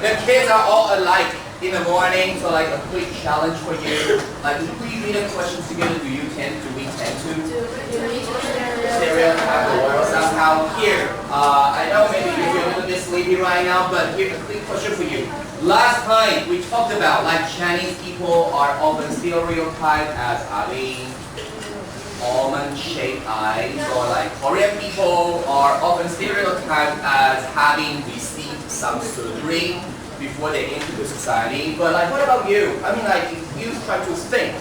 The kids are all alike in the morning, so like a quick challenge for you. Like, if we read the questions together, do we tend to stereotype the world somehow? Here, I know maybe you feel a little bit sleepy right now, but here's a quick question for you. Last time we talked about like Chinese people are often stereotyped as having almond-shaped eyes, or like Korean people are often stereotyped as having received some surgery before they enter the society. But like, what about you? I mean, like, if you try to think,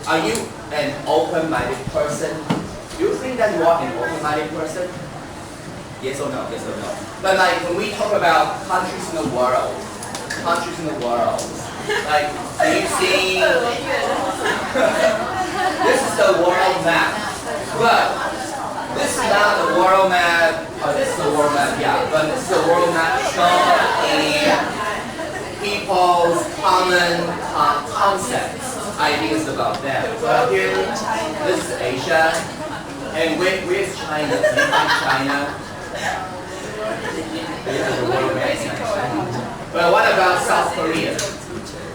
are you an open-minded person? Do you think that you are an open-minded person? Yes or no? Yes or no? But like, when we talk about countries in the world, like, do you see? This is the world map, but this is not the world map. Oh, this is the world map, yeah. But this is the world map showing people's common concepts, ideas about them. So here, this is Asia, and where's China? Do you find China? This is the world map. But what about South Korea?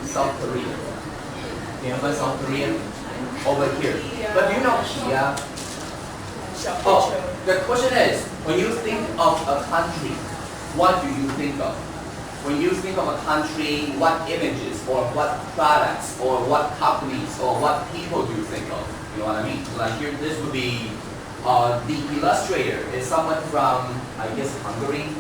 South Korea. Can you find South Korea? Over here. But do you know Kia? Oh, the question is, when you think of a country, what do you think of? When you think of a country, what images or what products or what companies or what people do you think of? You know what I mean? So like here, this would be the illustrator is someone from, I guess, Hungary.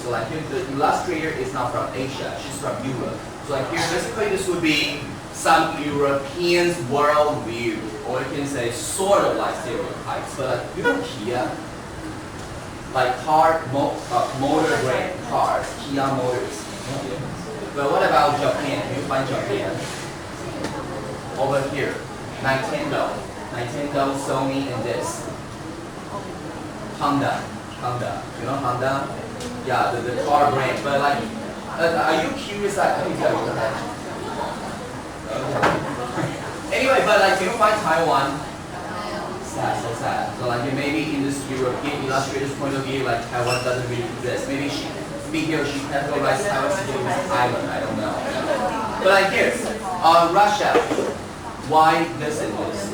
So like here, the illustrator is not from Asia, she's from Europe. So like here, basically this would be some Europeans' worldview, or you can say sort of like stereotypes. But like, you know Kia, like motor brand cars, Kia Motors. But what about Japan? Can you find Japan? Over here, Nintendo, Sony, and this. Honda. You know Honda? Yeah, the car brand. But like, are you curious? Let me tell you. Anyway, but like, can you find Taiwan? Sad, so sad. So like, maybe in this European illustrator's point of view, like Taiwan doesn't really exist. Maybe he or she categorized Taiwan as an island. I don't know. But like here, Russia. Why this and this?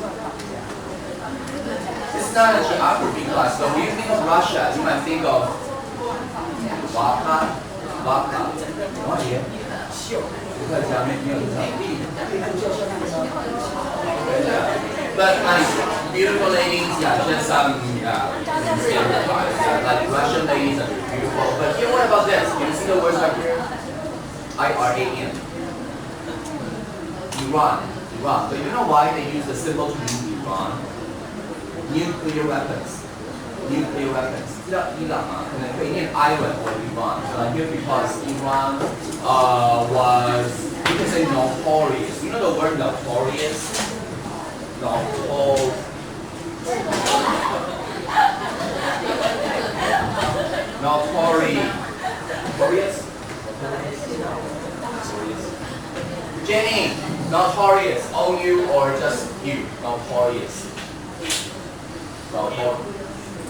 It's not a geography class. So when you think of Russia, you might think of vodka. What here? But like beautiful ladies, yeah, just some stereotypes. Like Russian ladies are beautiful. But here, what about this? Can you see the words right here? IRAN. Iran. But you know why they use the symbol to mean Iran? Nuclear weapons. 知道伊朗吗？可能可以念 island or Iran. So like here because Iran was, you can say notorious. You know the word notorious? Notorious? Jenny, notorious. O-U or just you? Notorious.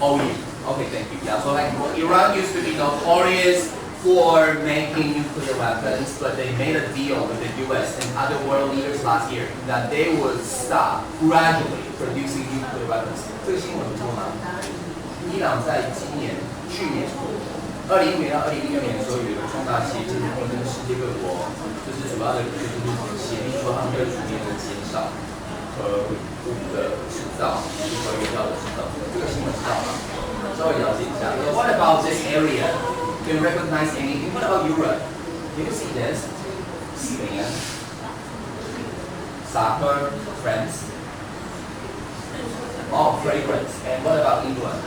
O-U. Okay, thank you. Yeah, so like Iran used to be notorious for making nuclear weapons, but they made a deal with the US and other world leaders last year that they would stop gradually producing nuclear weapons. 这个新闻不错吗？伊朗在去年2015年到2016年的时候有一个重大协议，就是跟世界各国，就是主要的就是协议说他们会逐渐的减少核武的制造，以及核原料的制造。这个新闻知道吗？稍微了解一下。So what about this area? Can you recognize anything? What about Europe? Can you see this? Spain, soccer, France. Oh, fragrance. And what about England?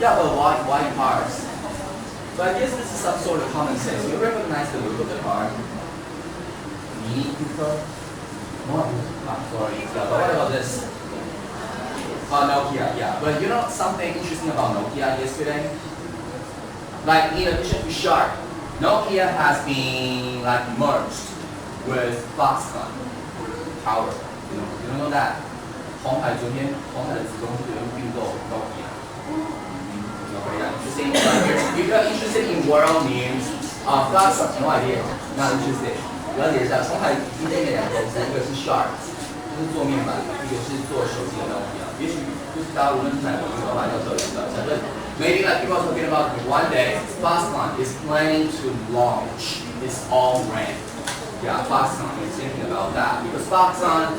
Yeah, but why cars? So I guess this is some sort of common sense. You recognize the look of the car? Mini Cooper? What? I'm sorry. But what about this? Nokia, yeah. But you know something interesting about Nokia yesterday? Like in addition to Sharp, Nokia has been like merged with Foxconn Tower. You know that? 鸿海昨天鸿海的子公司有并购 Nokia. Okay, yeah. Interesting. If you're interested in world news, Fox no idea, not interested。了解一下，冲海今天的两个公司，一个是 Sharp， 就是做面板，一个是做手机的那种笔啊。也许就是大家无论是哪个公司，都蛮要特别的。反正 maybe like people are talking about one day, Foxconn is planning to launch its own brand. Yeah, Foxconn is thinking about that because Foxconn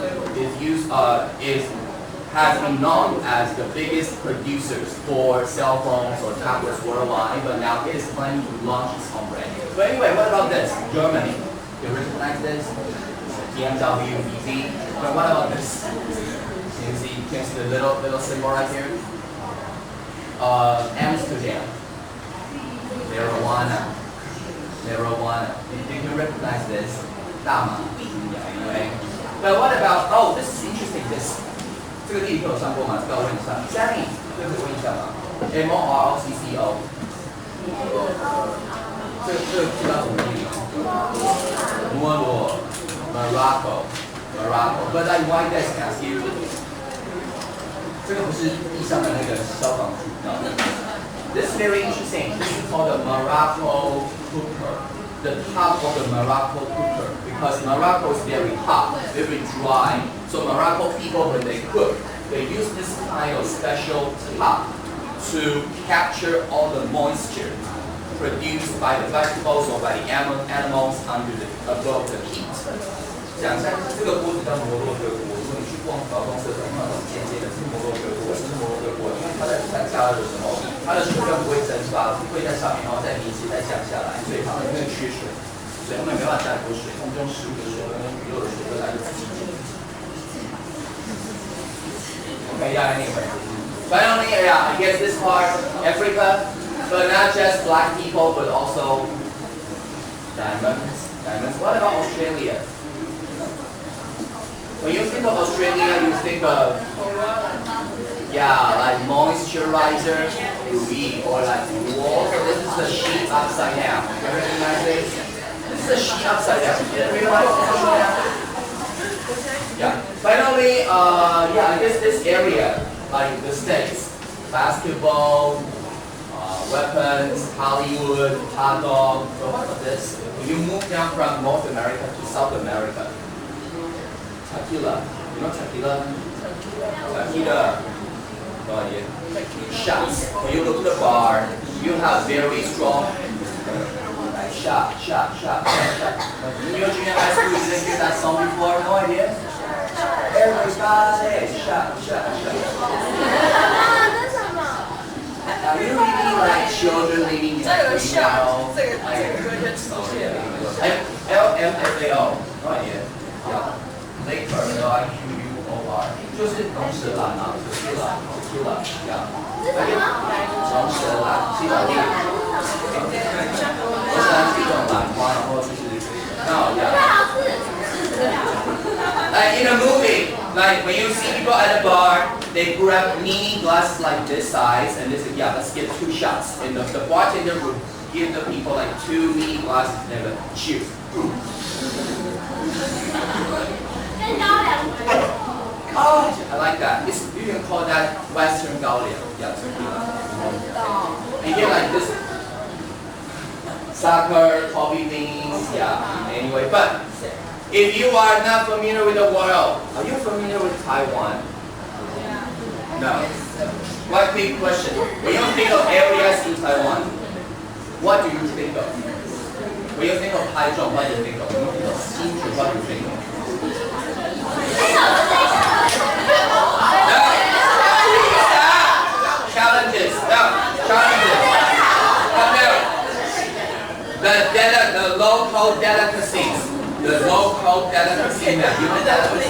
has been known as the biggest producers for cell phones or tablets worldwide, but now it is planning to launch its own brand. But anyway, what about this? Germany. You recognize this? BMW, EV. But what about this? Can you see the little symbol right here? Amsterdam. Marijuana. Did you recognize this? 大麻 anyway. But what about, oh, this is interesting, this. 这个地理课有上过吗？这个要问一下。Sammy， 这个可以问一下吗 ？MOROCCO。这个知道什么地理吗？摩洛 ，Morocco。But I why guys can ask you？ 这个不是地上的那个消防局。This is very interesting. This is called the Morocco cooker. The top of the Morocco cooker because Morocco is very hot, very dry. So Morocco people, when they cook, they use this kind of special top to capture all the moisture produced by the vegetables or by the animals above the heat. 讲一下，这个锅子叫摩洛哥锅。如果你去逛劳动社团，看到尖尖的是摩洛哥锅，是摩洛哥锅，因为它在加热的时候，它的水分不会蒸发，会在上面，然后再凝结，再降下来，所以它们因为缺水，所以它们没办法加很多水，他们就用食物的水跟鱼肉的水都来自己。Okay, yeah, anyway. Finally, yeah, I guess this part, Africa, but not just black people, but also diamonds. What about Australia? When you think of Australia, you think of, yeah, like moisturizer, UV, or like wool. So this is the sheet upside down. You recognize this? This is the sheet upside down. You didn't realize that? Yeah. Finally, yeah, I guess this area, like the States, basketball, weapons, Hollywood, hot dog. So what about this? When you move down from North America to South America, tequila. You know tequila? Tequila. Oh yeah. Shots. When you go to the bar, you have very strong shot. In your junior high school, you didn't hear that song before? No idea? Everybody, shot. Are you really like children living in a greenhouse? LMFAO. No idea. Yeah. Laker, LIQUOR. 就是龙舌兰啊 ，tequila， yeah. 龙舌兰，西兰叶。龙舌兰是一种兰花，然后就是Like in a movie, like when you see people at a bar, they grab mini glasses like this size, and they say, yeah, let's get 2 shots. And the bartender would give the people like 2 mini glasses, and they would cheers. Oh, I like that. You can call that Western Gaolia. Yeah, and here like this. Soccer, coffee beans, yeah, anyway. But if you are not familiar with the world, are you familiar with Taiwan? No. One big question. When you think of areas in Taiwan, what do you think of? When you think of Taichung, what do you think of? When you think of Hsinchu, what do you think of? No. Challenges. No. Challenges. The local delicacies. The local delicacy map. You know delicacy?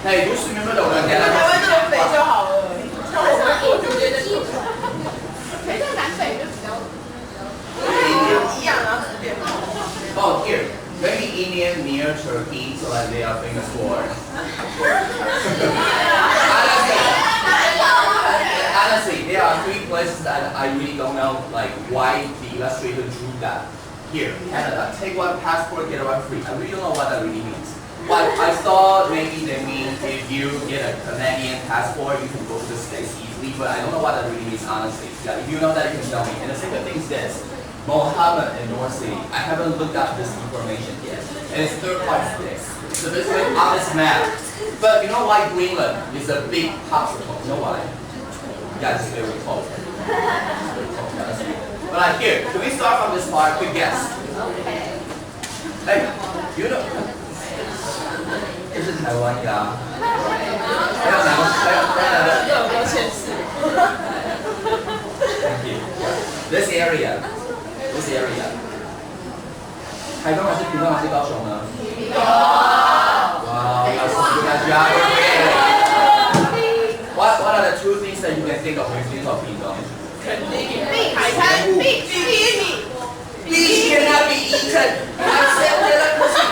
Hey, do you remember the word delicacy? 哦 here, maybe Indian near Turkey, so like they are famous for. Honestly, there are 3 places that I really don't know, like why the illustrator drew that. Here, Canada, take 1 passport, get 1 free. I really don't know what that really means. But I thought maybe they mean if you get a Canadian passport, you can go to the States easily, but I don't know what that really means, honestly. Yeah, if you know that, you can tell me. And the second thing is this. Mohammed and North City. I haven't looked up this information yet. And it's third part of this. So this is on this map. But you know why Greenland is a big popsicle? You know why? Yeah, it's very cold. But here, can we start from this part? Quick guess. Hey, you know, 这是台湾呀。还有哪个？热锅千丝。Thank you. This area. 台中还是屏东还是高雄呢？屏东。Wow, that's good geography. What are the two things that you can think of when you think of 屏东？肯定海滩比基尼。Beach cannot be eaten. I said delicacy.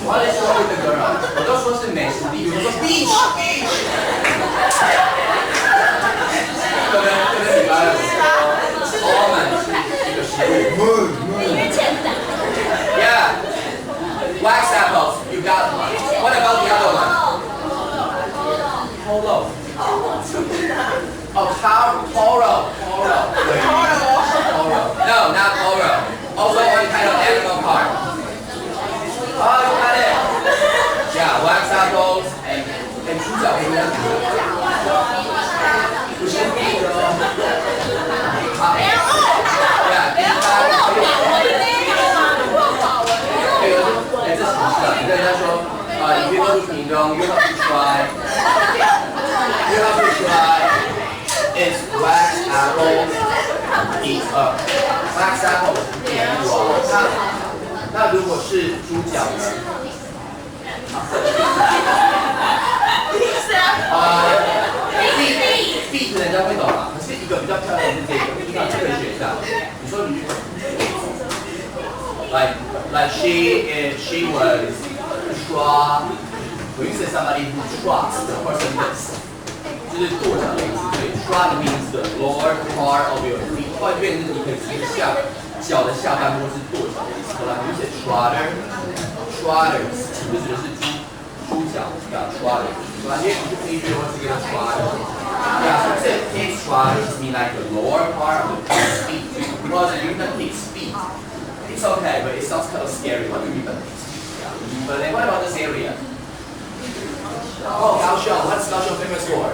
What is wrong with the girl? 我都说是美食地，我说 beach。可能礼拜二我们是一个食物。Yeah. Wax apples, you got one. What about the other one? Polo. Oh, toro. No, not toro. Also one kind of animal part. Oh, you got it. Yeah, wax apples and 猪脚会不会不是好 Yeah, 这是你跟人家说if you go to Pingdong, you have to try it's wax apple eat up. Wax apple 点哇，那如果是猪脚呢？beef 人家会懂嘛？可是一个比较漂亮的是这个，你看可以学一下。你说驴。Like she was when you say somebody who trusts the person this 就是跺脚的意思，所以 trust means the lower part of your feet， 换句话就是你可以直接下脚的下半部是跺脚的意思。来，我们写 trotters， 就指的是猪脚，对吧 ？trotters， 对吧？因为你就可以学我这个 trotters。Yeah, so pig's trotters mean like the lower part of the pig's feet. Because you the pig's feet. It's okay, but it sounds kind of scary. What do you mean by pig's feet? Yeah. But then what about this area? Oh, Kaohsiung. What's Kaohsiung famous for?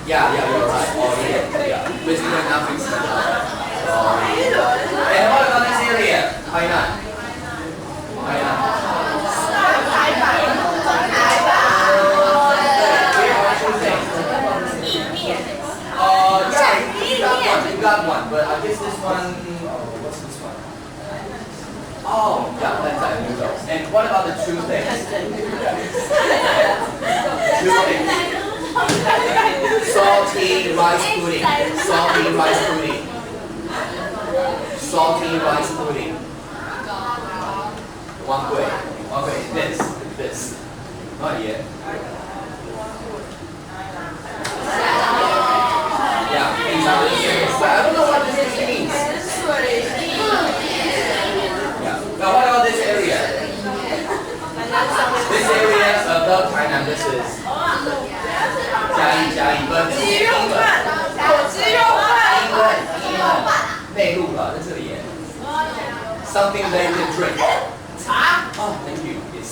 Yeah, you're right. Oh, yeah. Basically nothing special. And what about this area? Hainan. You got one, but I guess this one, what's this one? Oh, yeah, that's a noodles. And what about the two things? Salty rice pudding. One way. This. Not yet. Yeah, but I don't know what this means. Yeah. Now what about this area? This area above China, this is 嘉义 but 鸡肉饭，内陆了，在这里耶。Something that you can drink. 茶。Oh, thank you. Yes.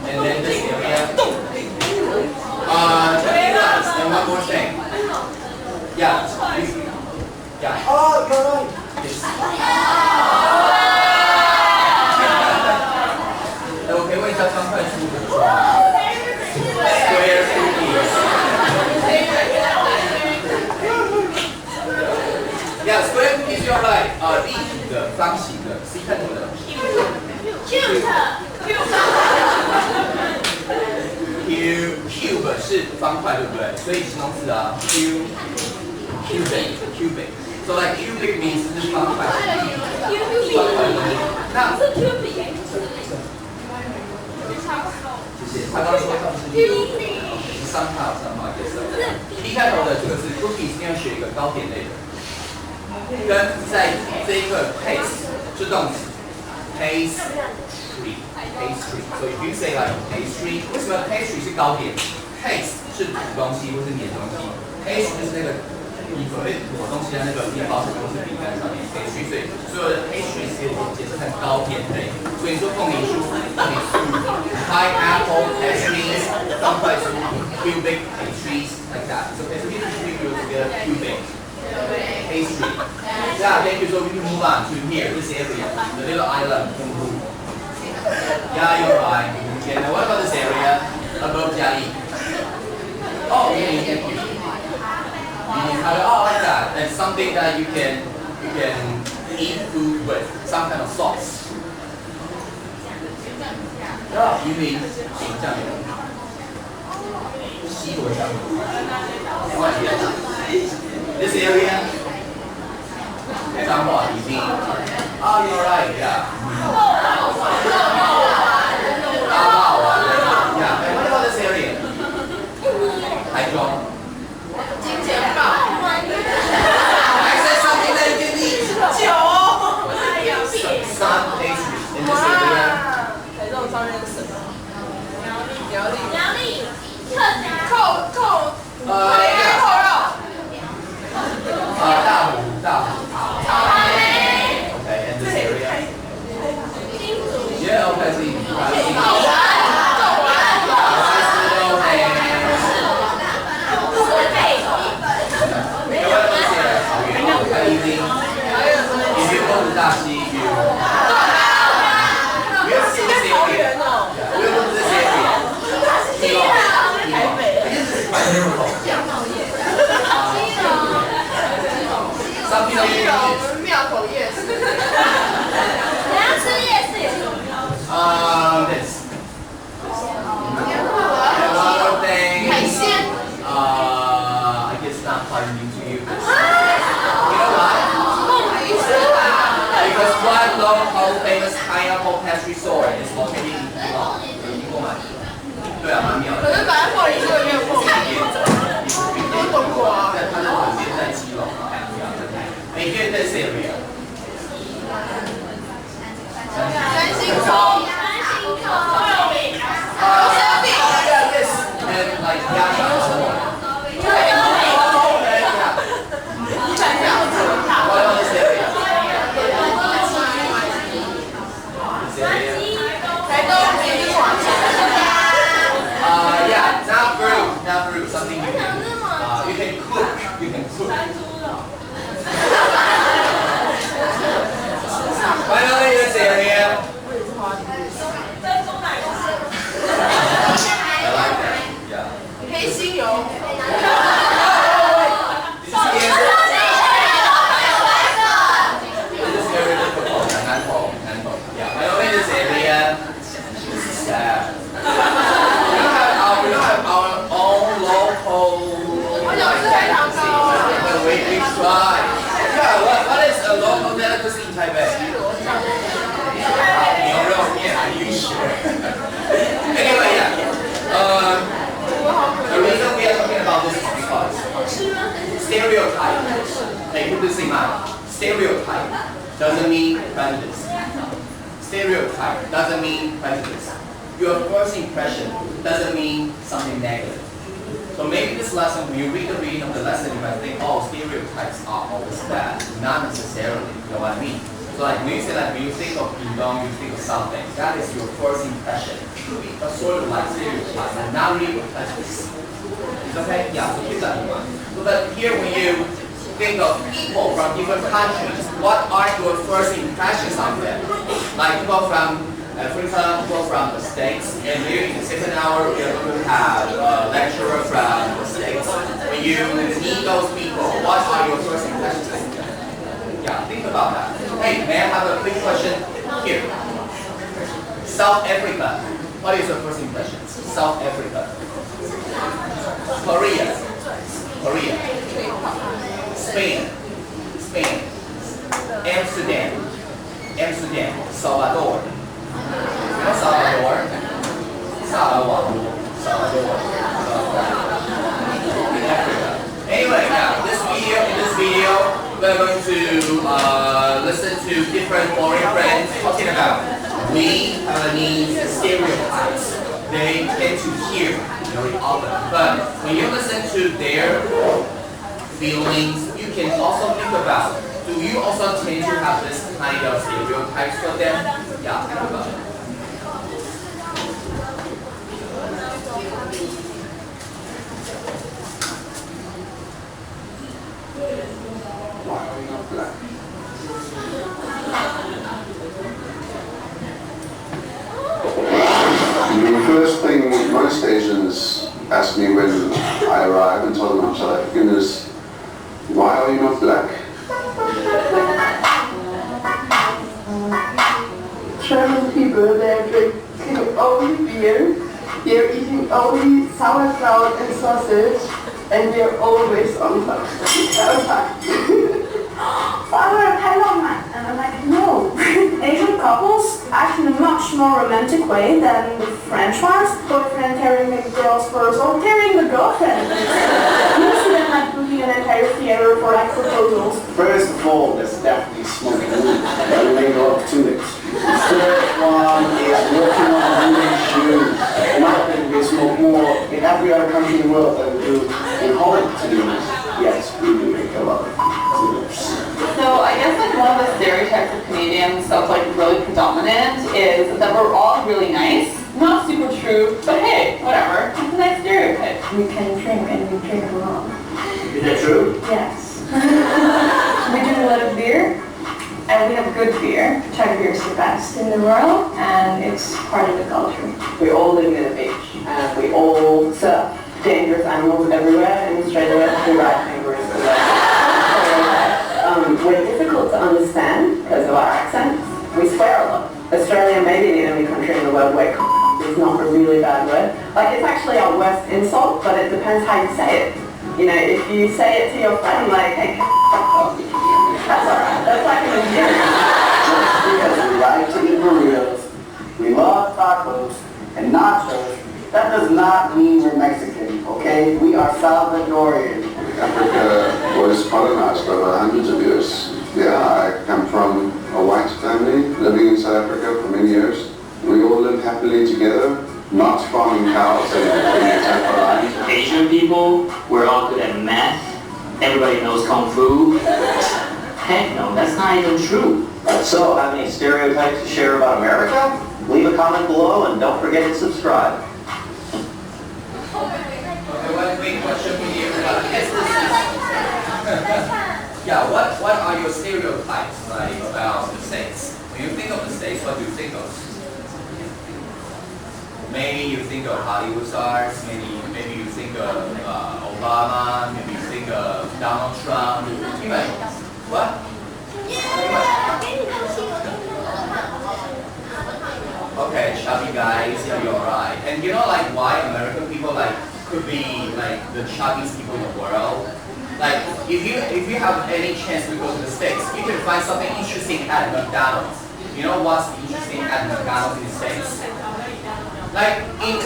And then this area. And one more thing. Yeah. Oh, you're right. Yes.我可以问一下方块书怎么说 ？Square cookies. Yeah, square cookies. You're right. 立体的、方形的 ，C 看头的。Cube 是方块，对不对？所以形容词啊 ，cubic。So like cubic means 是方块，方块的东西。那谢谢。他刚刚说他不是somehow I guess so。D 开头的这个是 cookies， 一定要学一个糕点类的。跟在这一个 pace 是动词 pastry。So if you say like pastry， 为什么 pastry 是糕点 ？Paste 是煮东西或是碾东西 ，paste 就是那个你所谓裹东西的那个面包或是饼干上面 pastry， 所以所有的 pastry 是解释成糕点类。所以你说凤梨酥、凤梨酥 ，pineapple pastries， 方块酥 ，cubic pastries like that。So pastry usually goes together cubic pastry。Yeah, thank you. So we can move on to here, this area, the little island. Yeah, you're right. Okay, now what about this area above Jali? Oh, yeah, thank you. Oh, like that. That's something that you can eat food with, some kind of sauce. Yeah, you mean 酱油、西罗酱油。This area, 彰化宜宾。Oh, you're right. Yeah. 大霸王。Yeah. And what about this area? 台中。金钱豹。I said something that you can eat. 酒哦。Sun pastry in this area. 台中上面是什么？苗栗。扣。大湖。Okay, and this area. Yeah, okay, so you庙口夜市。this. And one more thing. 海鲜。I guess not quite new to you. You know why? 凤梨酥啊。Because one local famous pineapple pastry store is located in Taiwan. 你过吗？对啊，蛮妙的。可是本来凤梨酥也没有凤梨。都中国啊。在它的旁边在基隆。And here this area. 三星葱。Yes. And like What about this area? This area? Yeah, not fruit. Something you can cook. Finally, this area. I like that. Yeah. 黑心油。Did you see the answer? This is very difficult. Handful. Yeah. Finally, this area. Yeah. We don't have our own local. But we try. Yeah. What is a local delicacy in Taipei? 牛肉面 Are you sure? Anyway, yeah. The reason we are talking about this is because stereotype. Hey, keep this in mind. Stereotype doesn't mean prejudice. Stereotype doesn't mean prejudice. Your first impression doesn't mean something negative. So maybe this lesson, when you read the reading of the lesson, you might think, oh, stereotypes are always bad. Not necessarily. You know what I mean? So like when you say that when you think of Pindong, you think of something. That is your first impression. But sort of like stereotypes, and not really with prejudice. Okay? Yeah, so keep that in mind. So that here when you think of people from different countries, what are your first impressions of them? Like people from Africa, people from the States, and here in the second hour we are going to have a lecturer from the States. When you meet those people, what are your first impressions of them? Yeah, think about that. Hey, may I have a quick question here? South Africa. What is your first impression? South Africa. Korea. Spain. Amsterdam. Salvador. You know Salvador? Salvador. In Africa. Anyway, now in this video, we're going to listen to different foreign friends talking about we Taiwanese stereotypes. They tend to hear very often, but when you listen to their feelings, you can also think about, do you also tend to have this kind of stereotypes for them? Yeah, think about it. Why are we not black? The first thing most Asians ask me when I arrive and tell them I'm South African is, why are you not black? German people, they're drinking only beer, they're eating only sauerkraut and sausage, and they're always on time. Father, I love that. And I'm like, no. Asian couples act in a much more romantic way than the French ones. Boyfriend carrying the girl's purse or carrying the girlfriend. You see them like booking an entire theater for like proposals. First of all, there's definitely smoking weed. And they go up to it. The third one is walking on wooden shoes. In my opinion, we smoke more in every other country in the world than we do in Holland, to be honest. Yes, we do make a lot of cigarettes. So I guess like one of the stereotypes of Canadians that's like really predominant is that we're all really nice. Not super true, but hey, whatever. It's a nice stereotype. We can drink and we drink a lot. Is that true? Yes. We drink a lot of beer. And we have good beer. China beer is the best in the world, and it's part of the culture. We all live in a beach, and we all surf dangerous animals everywhere. In Australia, we ride kangaroos. We're difficult to understand because of our accents. We swear a lot. Australia may be the only country in the world where is not a really bad word. Like, it's actually our worst insult, but it depends how you say it. You know, if you say it to your friend, like, hey, that's alright. That's like an endearment. Just because we like to eat burritos, we love tacos and nachos, that does not mean we're Mexican, okay? We are Salvadorian. Africa was colonized over hundreds of years. Yeah, I come from a white family living in South Africa for many years. We all live happily together, not farming cows and Asian people, we're all good at math. Everybody knows Kung Fu. Heck no, that's not even true. So, have any stereotypes to share about America? Leave a comment below and don't forget to subscribe. Okay, one quick question for you. Yeah, what are your stereotypes like about the States? When you think of the States, what do you think of? Maybe you think of Hollywood stars, maybe you think of Obama, maybe you think of Donald Trump. Anyway, what? Okay, chubby guys, yeah, you're right. And you know like why American people like could be like the chubbiest people in the world? Like if you have any chance to go to the States, you can find something interesting at McDonald's. You know what's interesting at McDonald's in the States? Like in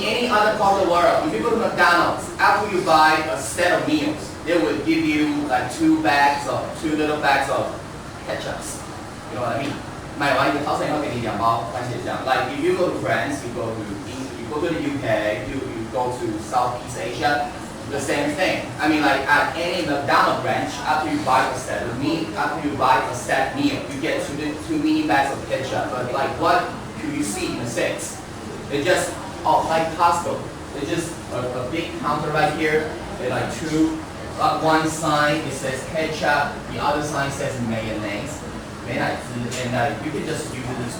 any other part of the world, if you go to McDonald's, after you buy a set of meals, they would give you like two little bags of ketchups. You know what I mean? 买完一个超市以后给你2包番茄酱。Like if you go to France, you go to the UK, you go to Southeast Asia, the same thing. I mean like at any McDonald's branch, after you buy a set of meat, after you buy a set meal, you get two mini bags of ketchup. But like what do you see in the States? They just like Costco. They just a big counter right here. They like one sign it says ketchup, the other sign says mayonnaise. And you can just use this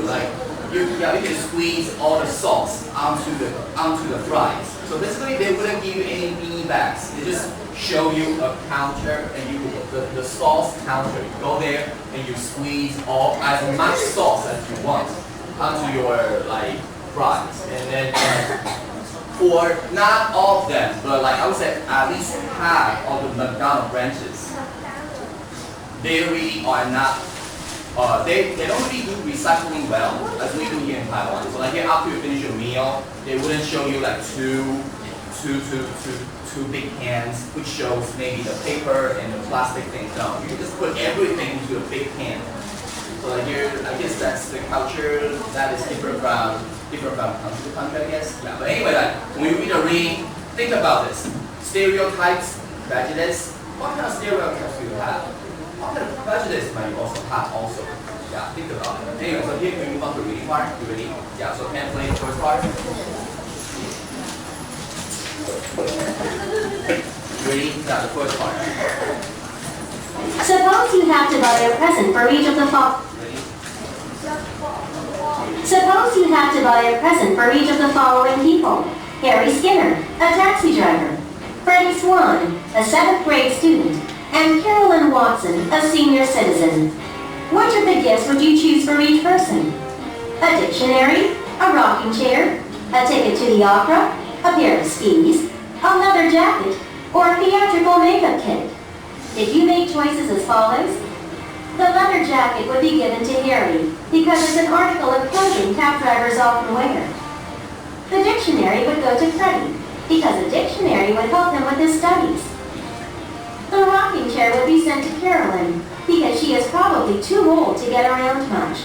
like you can squeeze all the sauce onto the fries. So basically they wouldn't give you any mini bags. They just show you a counter and the sauce counter. You go there and you squeeze as much sauce as you want onto your like fries. And then for not all of them, but like I would say at least half of the McDonald's branches, they really are not, they don't really do recycling well as we do here in Taiwan. So like here after you finish your meal, they wouldn't show you like two two big cans, which shows maybe the paper and the plastic thing. No, you just put everything into a big can. So here, I guess that's the culture that is different from country to country, I guess. Yeah, but anyway, like, when you read a reading, think about this. Stereotypes, prejudice. What kind of stereotypes do you have? What kind of prejudice might you also have also? Yeah, think about it. Anyway, so here we move on to reading part. You ready? Yeah, so can I play the first part? Ready? Yeah, the first part. Suppose you have to buy a present for each of the Suppose you have to buy a present for each of the following people. Harry Skinner, a taxi driver. Freddie Swan, a 7th grade student. And Carolyn Watson, a senior citizen. Which of the gifts would you choose for each person? A dictionary, a rocking chair, a ticket to the opera, a pair of skis, a leather jacket, or a theatrical makeup kit? Did you make choices as follows? The leather jacket would be given to Harry because it's an article of clothing cab drivers often wear. The dictionary would go to Freddie because a dictionary would help him with his studies. The rocking chair would be sent to Carolyn because she is probably too old to get around much.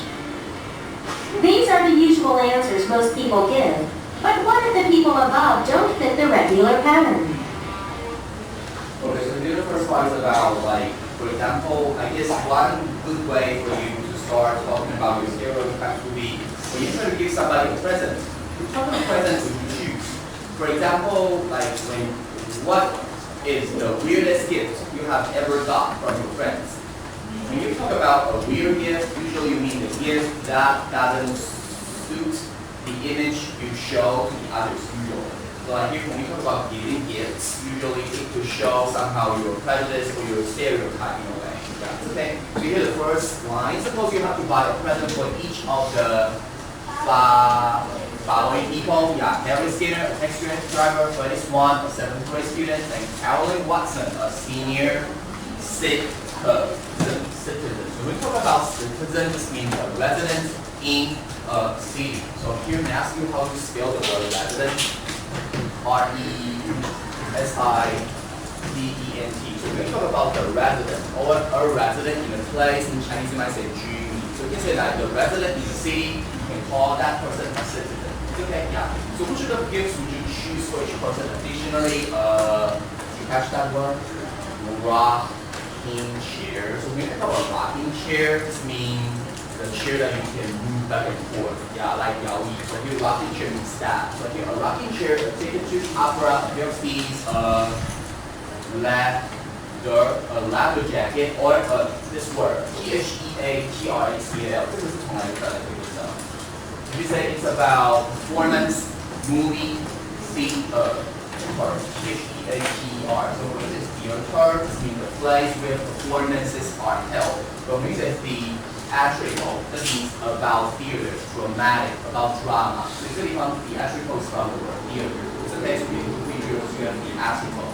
These are the usual answers most people give, but what if the people above don't fit the regular pattern? Okay, so the first part is about, like, for example, I guess one good way for you to start talking about your stereotypes would be when you try to give somebody a present. What kind of present would you choose? For example, like what is the weirdest gift you have ever got from your friends? When you talk about a weird gift, usually you mean the gift that doesn't suit the image you show to others usually. So like here, when we talk about giving gifts, usually it could show somehow your prejudice or your stereotype in a way. Yeah, okay? So here the first line, suppose you have to buy a present for each of the following people. Yeah, Harry Skinner, a taxi driver, Freddie Swan, a 7th grade student, and Carolyn Watson, a senior citizen. So when we talk about citizen, this means a resident in a city. So here, may I ask you how to spell the word resident? R-E-S-I-D-E-N-T. So when we talk about the resident or a resident in a place, in Chinese you might say 居民. So you can say that the resident in the city, you can call that person a citizen. Okay, yeah. So which of the gifts would you choose for each person? Additionally, did you catch that word? Rocking chair. So when you talk about rocking chair, this means the chair that you can move back and forth. Yeah, like yaoi. So here, rocking chair means that. So here, a rocking chair, a ticket to opera, a pair of skis, a leather jacket, or this word, theatrical. This is you say it's about performance, movie, theater. T-H-E-A-T-R. So when it is theater, this means the place where performances are held. But when you say theatrical, this means about theater, dramatic, about drama. So it's really from theatrical is from the word theater. It's a case where you have theatrical.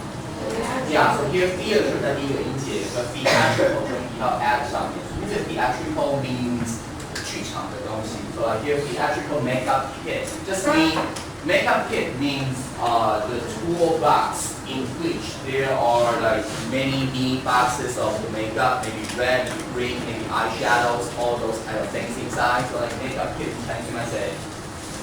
Yeah, so here theater 在第一个音节，和 theatrical 跟移到 at 上面。因为 theatrical means 剧场的东西。So here theatrical makeup kit just means makeup kit means the toolbox in which there are like many mini boxes of the makeup, maybe red, maybe green, maybe eyeshadows, all those kind of things inside. So like makeup kit, sometimes you might say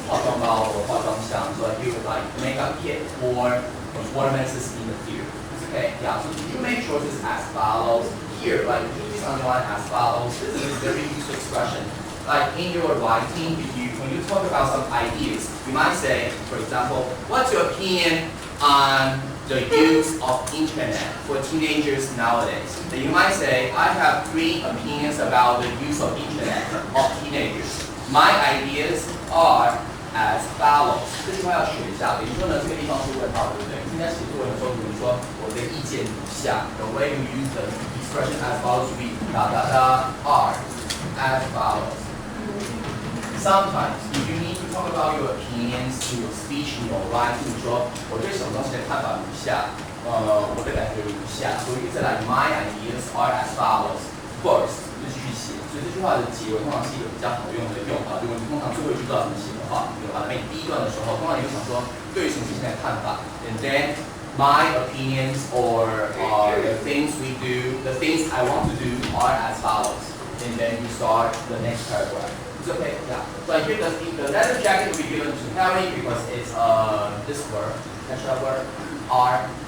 化妆包 or 化妆箱. So like here like makeup kit for performances in the theater. Okay, yeah. So you make choices as follows. Here, like use underline as follows. This is a very useful expression. Like in your writing, when you talk about some ideas, you might say, for example, what's your opinion on the use of internet for teenagers nowadays? Then you might say, I have 3 opinions about the use of internet of teenagers. My ideas are as follows. 这句话要学一下，等于说呢，这个地方是问号，对不对？应该写作文的时候，比如说我的意见如下 ，the way you use the expression as follows to be are as follows. Sometimes, if you need to talk about your opinions in your speech, in your writing, 你说我对什么东西的看法如下，我的感觉如下，所以是来 my ideas are as follows. First, 就继续写，所以这句话的结尾通常是一个比较好用的用法。如果你通常最后一句不知道怎么写的话，你把它背第一段的时候，通常你会想说对于什么事情的看法 ，and then my opinions or the things we do, the things I want to do are as follows. And then you start the next paragraph. It's okay, yeah. So here the letter jacket will be given to Harry because it's this word, extra word, article.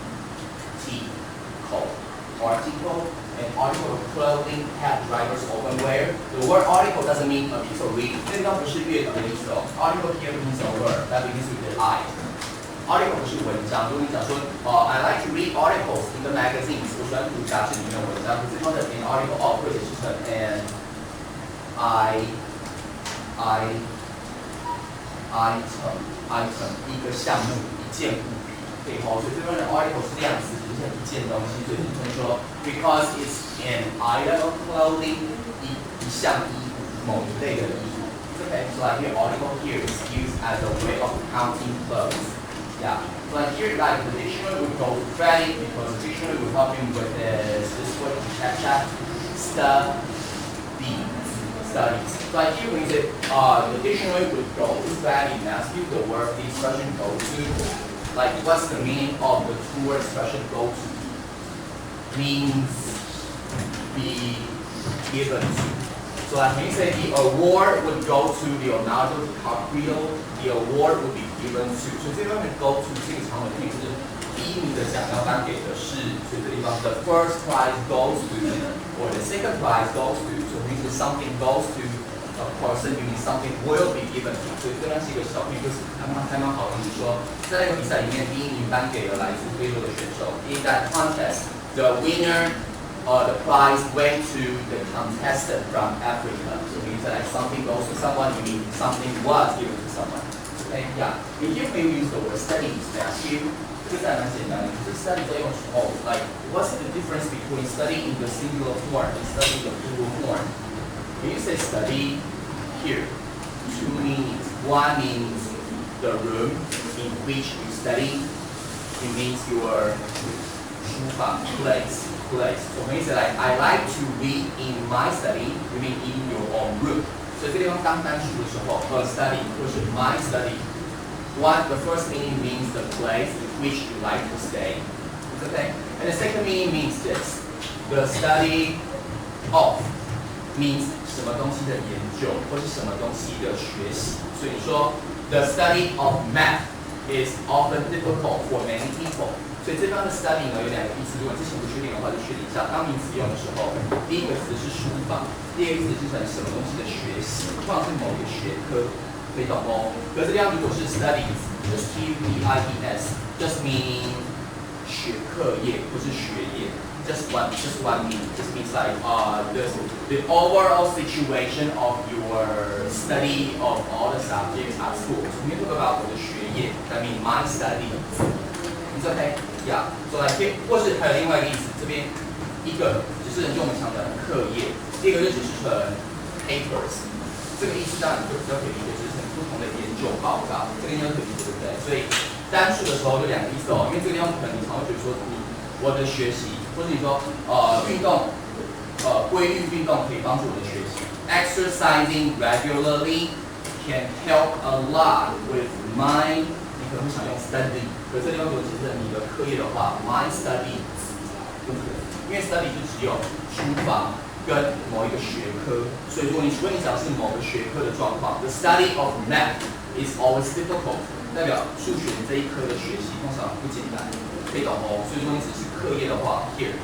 And article of clothing, hat, drivers, open wear. The word article doesn't mean a piece of reading. 这个不是阅读的意思哦。Article here means a word that begins with the I. Article 不是文章。如果你讲说I like to read articles in the magazines， 我喜欢读杂志里面的文章。可是它的 an article of 会解释成 an item 一个项目一件物品。对哦，所以这边的 article 是量词，就是一件东西，所以你可以说 because it's an item of clothing 一项衣服，某一类的衣服。Okay, so like here article here is used as a way of counting clothes. Yeah. So like here, like the dictionary would go to Freddy because the dictionary would help him with this word studies. So like here when you say the dictionary would go to Freddy and ask you the word the expression go to, like what's the meaning of the two-word expression go to? Means be given to. So like when you say the award would go to Leonardo DiCaprio, the award would be given to. 所以这边的 go to 这个长文片就是第一名的奖要颁给的是，所以这地方 the first prize goes to or the second prize goes to. So it means something goes to a person, meaning something will be given to. 所以这边是一个小片，就是还蛮好的，就是说在那个比赛里面，第一名颁给了来自非洲的选手。In that contest, the winner. The prize went to the contestant from Africa. So it means that like something goes to someone, you mean something was given to someone. Okay, yeah. And here when you use the word studies, now here, 这个蛮简单的，可是 study 在用的时候 like what's the difference between study in the singular form and study in the plural form? When you say study, here, two meanings. One means the room in which you study. It means your 书房 place. So when you say like I like to read in my study, you mean in your own room. 所以这个地方当单数的时候 ，a study 或是 my study. The first meaning means the place in which you like to stay. Okay. And the second meaning means this: the study of means 什么东西的研究或是什么东西的学习。所以说 the study of math is often difficult for many people. 所以这边的 study 呢有两个意思，如果之前不确定的话就确定一下。当名词用的时候，第一个词是书房，第二个词是成什么东西的学习，通常是某一个学科，可以懂哦。可是这样如果是 studies，just studies，just meaning 学课业或是学业 ，just one meaning，just means like the overall situation of your study of all the subjects at school. So when you talk about 我的学业 ，that means my studies。It's okay. Yeah, so like 或是还有另外一个意思，这边一个只是用我们讲的课业，第二个就只是成 papers， 这个意思当然就比较可以理解，就是成不同的研究报告，这个应该可以理解，对不对？所以单数的时候有两个意思哦，因为这个地方可能你常会觉得说我的学习，或者你说运动，规律运动可以帮助我的学习 ，exercising regularly can help a lot with my， 你可能会想用 study。可是这地方如果只是你的课业的话 ，my studies 不可能，因为 study 就只有书房跟某一个学科，所以如果你讲的是某个学科的状况 ，the study of math is always difficult， 代表数学这一科的学习通常不简单，可以懂哦。所以如果你只是课业的话 ，here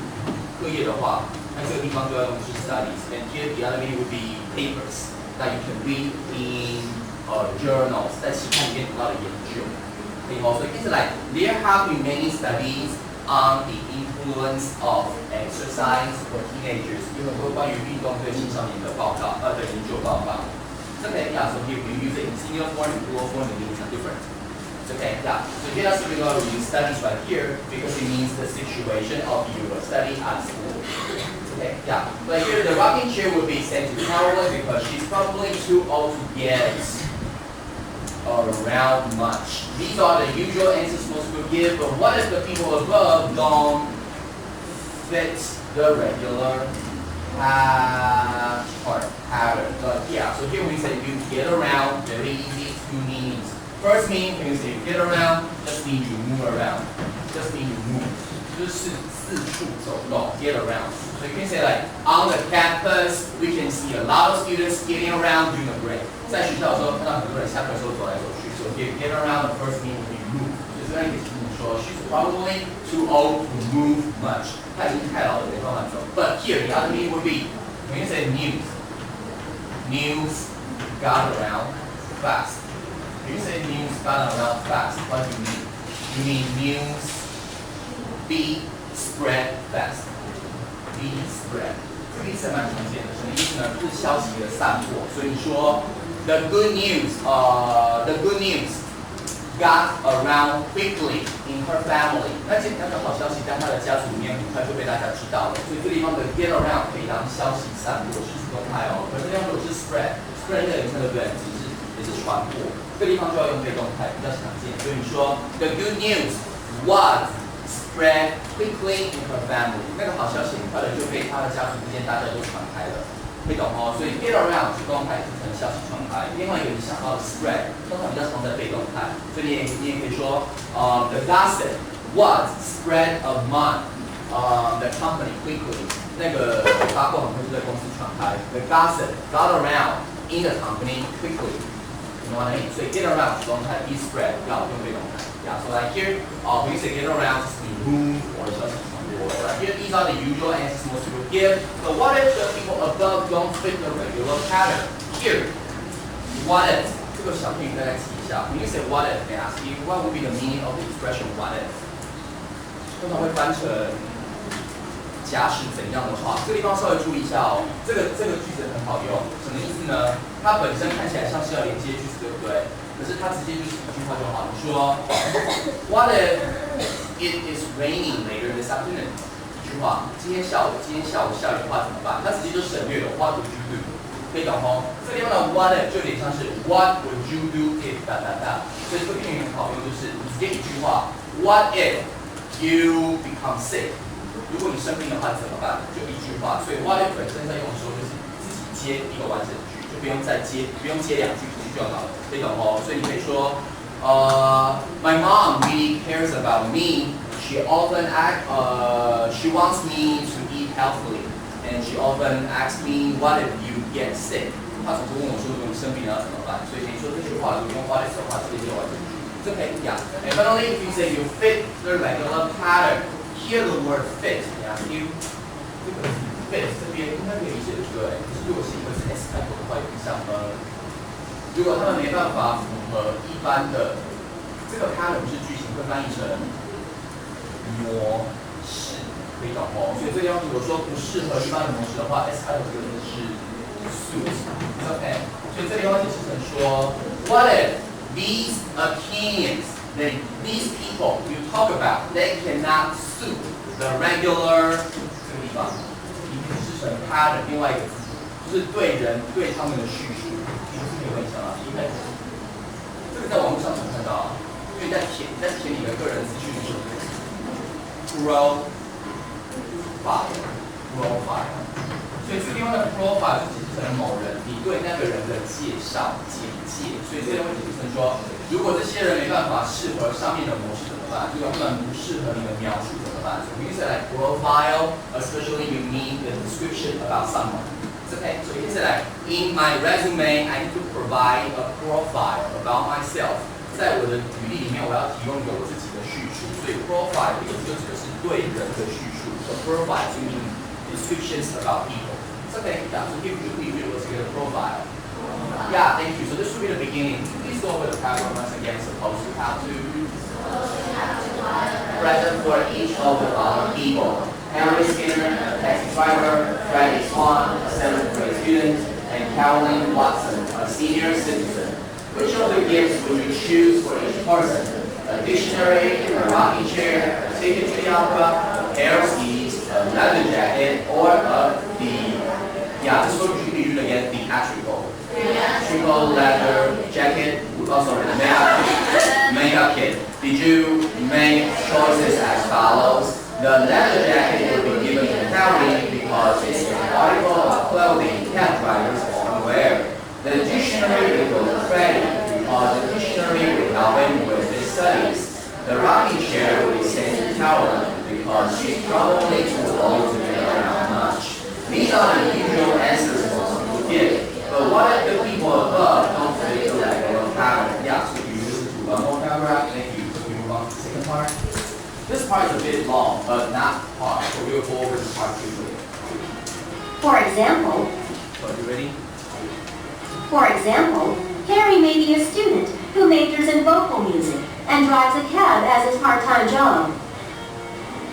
课业的话，那这个地方就要用的是 studies，and here the other meaning would be papers that you can read in journals， 在期刊里面读到的研究。So it's like there have been many studies on the influence of exercise for teenagers. 有很多关于运动对青少年的报告，的研究报告。It's okay, yeah. So here we use it in singular form and plural form. The meanings are different. It's okay, yeah. So here that's we use studies right here because it means the situation of your study at school. Okay, yeah. But here the rocking chair would be sent to Carolyn because she's probably too old to get around much. These are the usual answers most people give, but what if the people above don't fit the regular pattern? But yeah, so here we say you get around, very easy, two meanings. First meaning, when you say you get around, just means you move around. just mean you move， 就是四处走动 ，get around。So you can say like on the campus, we can see a lot of students getting around during the break。在学校的时候看到很多人下课的时候走来走去。So get around the first meaning will be move， 就是让你给你说 she's probably too old to move much。她已经太老了，没办法走。But here the other meaning would be when you say news got around fast. When you say news got around fast, what do you mean? You mean news be spread fast. Be spread. 这个意思还蛮常见的，什么意思呢？就是消息的散播。所以你说 the good news got around quickly in her family. 那个好消息在她的家族里面很快就被大家知道了。所以这地方的 get around 可以当消息散播，是指动态哦。可是这地方如果是 spread 这个名称对不对？也是传播。这个地方就要用被动态，比较常见。所以你说 the good news was spread quickly in her family. 那个好消息很快的就被她的家族之间大家都传开了。会懂哦，所以 get around 是动态，是消息传开。另外一个你想到的 spread， 通常比较常在被动态，所以你也可以说the gossip was spread among the company quickly。那个八卦很快就在公司传开。The gossip got around in the company quickly。You know what I mean？ 所以 get around 是动态 ，be spread 要用被动态。Yeah, so like here, when you say get around, just mean move or消息传播。Right here, these are the usual answers most people give. But what if the people above don't fit the regular pattern? Here, what if? 这个小片语大家记一下。When you say what if, they ask you what would be the meaning of the expression what if? 通常会翻成假使怎样的话，这个地方稍微注意一下哦。这个句子很好用，什么意思呢？它本身看起来像是要连接句子，对不对？可是它直接就是一句话就好。你说 What if it is raining later this afternoon？ 一句话，今天下午下雨的话怎么办？它直接就省略了 What would you do？ 可以懂哦。这地方的 What if 就有点像是 What would you do if 哒哒哒。所以这个片语很好用，就是你直接一句话 What if you become sick？ 如果你生病的话怎么办？就一句话。所以 What if 本身在用的时候就是自己接一个完整句，就不用接两句就好了。可以懂哦。所以你可以说My mom really cares about me. She wants me to eat healthily, and she often asks me, "What if you get sick?" 她总是问我说，如果你生病了要怎么办？所以你说这句话，如果用 what if 的话，直接就完整句，这可以讲。And finally, if you say you fit the regular pattern, here the word fit, yeah, you 这个 fit 这边应该可以理解对不对？可是如果是一个 s 开头的话，有点像如果他们没办法符合一般的这个 pattern 是句型，会翻译成模式，可以懂哦。所以这地方如果说不适合一般的模式的话 ，s 开头这个字是 suit，OK。所以这地方解释成说 ，What if these opinions that these people you talk about they cannot suit the regular 这个地方，你可以解释成 pattern 另外一个字，就是对他们的叙述，你是可以问一下啊，一开始这个在网络上常看到，因为在填你的个人资讯的时候。Profile， 所以这地方的 profile 就解释成某人，你对那个人的介绍、简介。所以这边会解释成说，如果这些人没办法适合上面的模式怎么办？如果他们不适合你的描述怎么办？ So we use it like profile, especially you need the description about someone. It's okay. So you can say like, in my resume, I need to provide a profile about myself. 在我的履历里面，我要提供有自己的叙述，所以 profile 这个就指的是对人的叙述。So profile to mean descriptions about people. It's okay. Yeah. So here we let's get a profile. Yeah. Thank you. So this will be the beginning. Please go over the paragraph once again. Supposed to have to present for each of the following people: Henry Skinner, a taxi driver; Freddie Swan, a 7th grade student; and Carolyn Watson, a senior citizen. Which of the gifts would you choose for each person? A dictionary, a rocking chair, a ticket to the opera, a pair of skis, a leather jacket, or a yeah, this one should be used again, theatrical. Theatrical leather jacket, makeup kit. Did you make choices as follows? The leather jacket will be given to Carolyn because it's an article of clothing cab drivers often wear. The dictionary will go to Freddie because the dictionary will help him with his studies. The rocking chair will be sent to example, So you ready? Harry may be a student who majors in vocal music and drives a cab as his part-time job.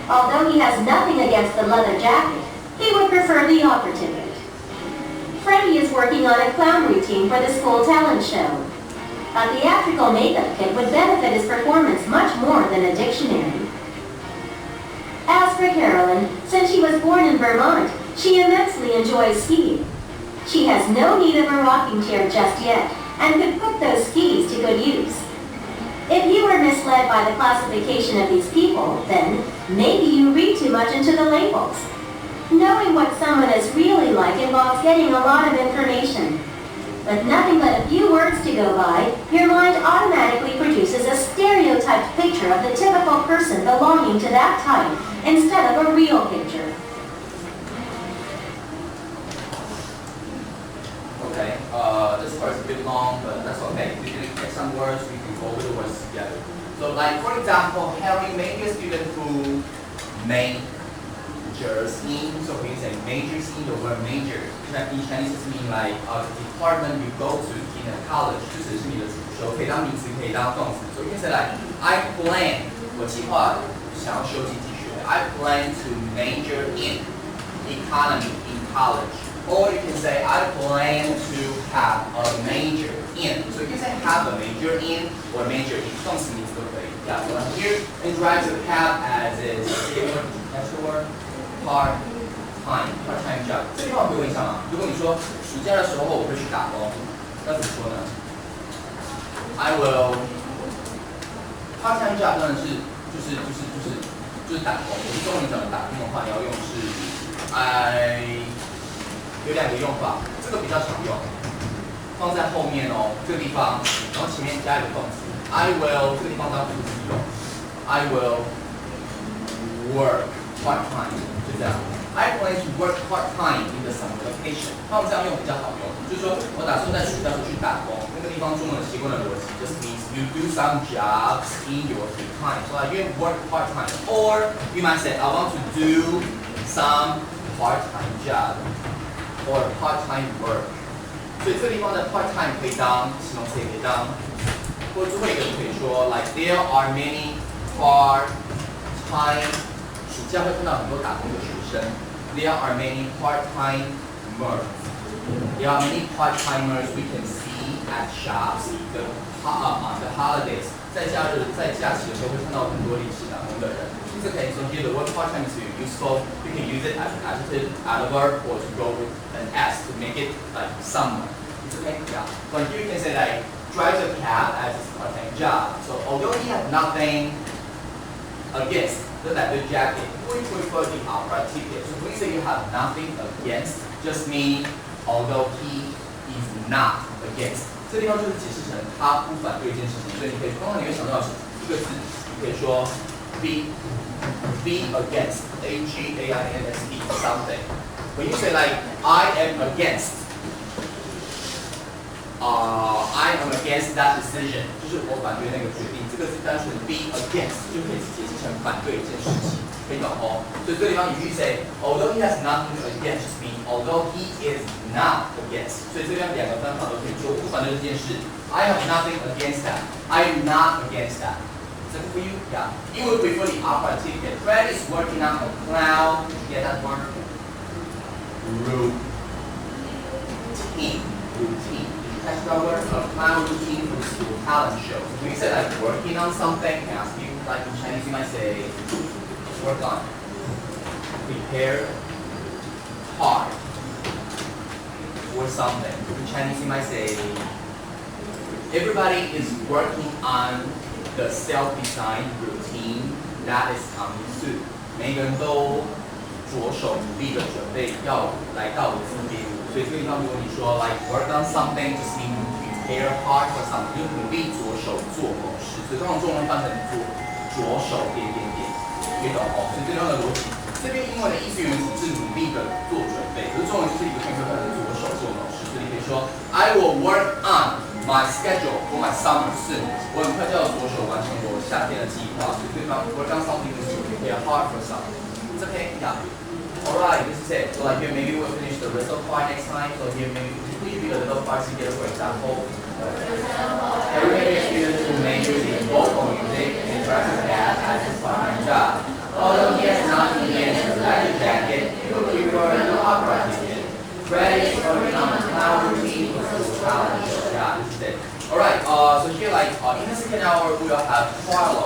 Although he has nothing against the leather jacket, he would prefer the opera ticket. Freddie is working on a clown routine for the school talent show. A theatrical makeup kit would benefit his performance much more than a dictionary. As for Carolyn, since she was born in Vermont, she immensely enjoys skiing. She has no need of a rocking chair just yet, and could put those skis to good use. If you were misled by the classification of these people, then maybe you read too much into the labels. Knowing what someone is really like involves getting a lot of information. With nothing but a few words to go by, your mind automatically produces a stereotyped picture of the typical person belonging to that type, instead of a real picture. Okay, this part is a bit long, but that's okay. We can take some words, we can go over the words together. So like, for example, Harry may be a student who majors in, so we can say majors in, the word major. In Chinese it means like the department you go to in a college, 就只是你的主修，可以当名词，可以当动词。So you can say like, I plan, 我计划想要修经济学。I plan to major in economy in college. Or you can say, I plan to have a major in. So you can say have a major in or major in. 动词名词都可以。Yeah, so here it drives a cab as is extra word, part-time job. 这句话会有印象吗？如果你说暑假的时候我会去打工，要怎么说呢 ？I will part-time job 当然是就是打工。我们中文讲的打工的话，你要用是 有两个用法，这个比较常用，放在后面哦，这个地方，然后前面加一个动词 ，I will 这个地方当副词用 ，I will work part time 就这样 ，I plan to work part time in the summer vacation。那我们这样用比较好用，就是说我打算在暑假时候去打工，那个地方中文习惯的逻辑 just means you do some jobs in your free time， so like you work part time， or you might say I want to do some part time job。or part-time work， 所以这个地方的 part-time 可以当形容词，也可以当，或者最后一个可以说 like there are many part-time， 暑假会看到很多打工的学生 ，there are many part-timers， there are many part-timers we can see at shops the holidays， 在假日在假期的时候会看到很多临时打工的人。这可以说 here the word part-time is useful. You can use it as an adjective, adverb, or to go with an s to make it like someone. It's okay, yeah. But here you can say like drives a cab as his part-time job. So although he has nothing against the leather jacket, we prefer the opera ticket. So when you say you have nothing against, just mean although he is not against. 这地方就是解释成他不反对一件事情，所以你可以通常你会想到一个字，你可以说 be against, against something. When you say like I am against that decision， 就是我反对那个决定，这个是单纯 be against 就可以解释成反对一件事情，可以懂哦。所以这个地方语句 say although he has nothing against just mean although he is not against， 所以这边两个分法都可以做，不反对这件事。I have nothing against that. I am not against that. Is that for you? Yeah. You would prefer the opera ticket. Fred is working on a clown. Did you get that word? Routine. Did you catch that word? A clown routine for the school talent show. So when you say like working on something, I ask you like in Chinese you might say work on. Prepare hard for something. In Chinese you might say everybody is working on the self-designed routine that is coming soon. 每个人都着手努力的准备要来到我的身边，所以这个地方如果你说 like work on something， just mean prepare hard for something， 就努力着手做某事，所以通常中文翻成着手点，你懂哦？所以这样的逻辑，这边英文的意思原本是努力的做准备，可是中文就是一个片刻翻成着手做某事，所以你可以说 I will work on。My schedule for my summer soon. 我很快就要着手完成我夏天的计划，所以对方 work on something is to prepare hard for something. It's okay, yeah. Alright, this is it. So like here, maybe we'll finish the whistle part next time. So here, maybe please read the little parts together, for example. Every student who majors in vocal music and dresses as his part-time job. Although he has not begun to leather jacket, he will prefer an opera ticket. Fred is working on a clown routine for school challenge. Yeah, this is it. Alright, so here like in the second hour we will have dialogue.